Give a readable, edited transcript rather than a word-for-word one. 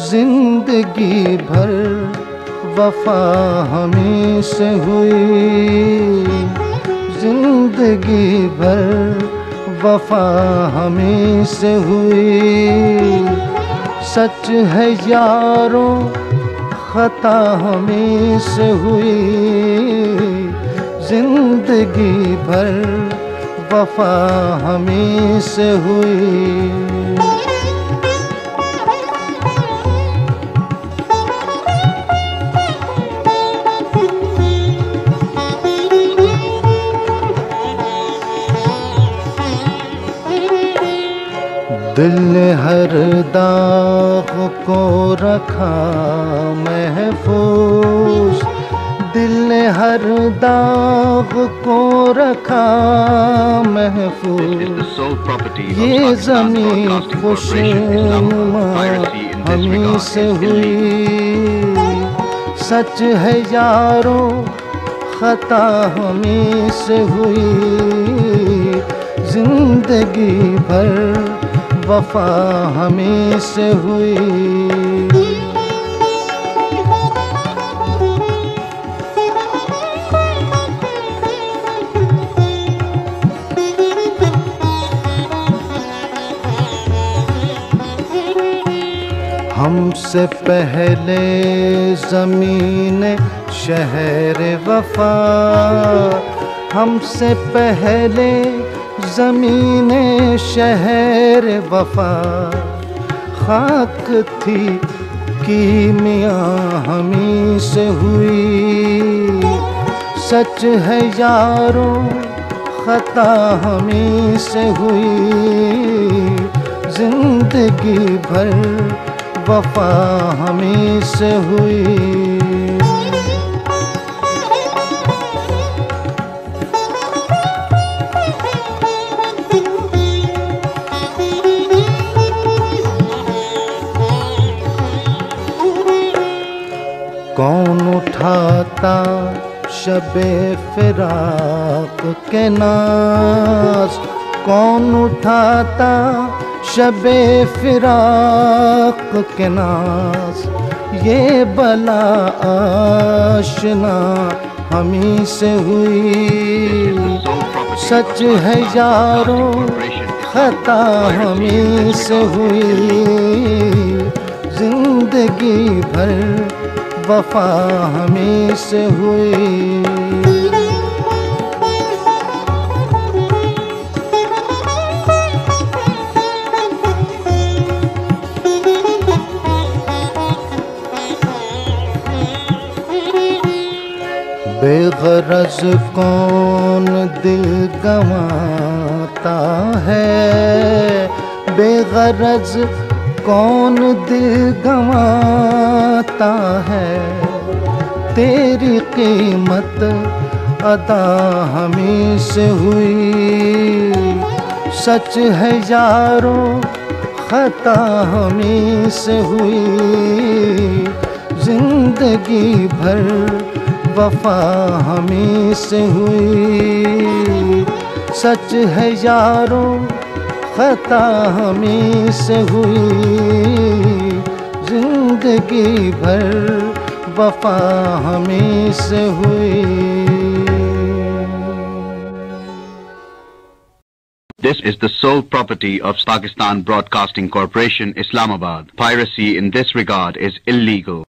जिंदगी भर वफा हमें से हुई, जिंदगी भर वफा हमें से हुई। सच है यारों खता हमें से हुई, जिंदगी भर वफा हमें से हुई। दिल ने हर दाग को रखा महफूज, दिल ने हर दाग को रखा महफूज। ये ज़मीन खुशनुमा हमें से हुई, सच है यारों खता हमें से हुई। जिंदगी भर वफा हमें से हुई। हमसे पहले ज़मीन शहर वफा, हमसे पहले ज़मीन शहर वफा। खाक थी कीमिया हमी से हुई, सच है यारों खता हमी से हुई। जिंदगी भर वफा हमी से हुई। कौन उठाता शबे फिराक के नाज़, कौन उठाता शबे फिराक के नाज़। ये बला आशना हमी से हुई, सच है यारों खता हमी से हुई। जिंदगी भर वफा हमें से हुई। बेगरज कौन दिल गंवाता है, बेगरज कौन दिल गंवाता है। तेरी कीमत अदा हमें से हुई, सच है यारों खता हमें से हुई। जिंदगी भर वफा हमें से हुई, सच है यारों खता हमें से हुई। जिंदगी भर वफा हमें से हुई। This is the sole property of Pakistan Broadcasting Corporation, Islamabad. Piracy in this regard is illegal.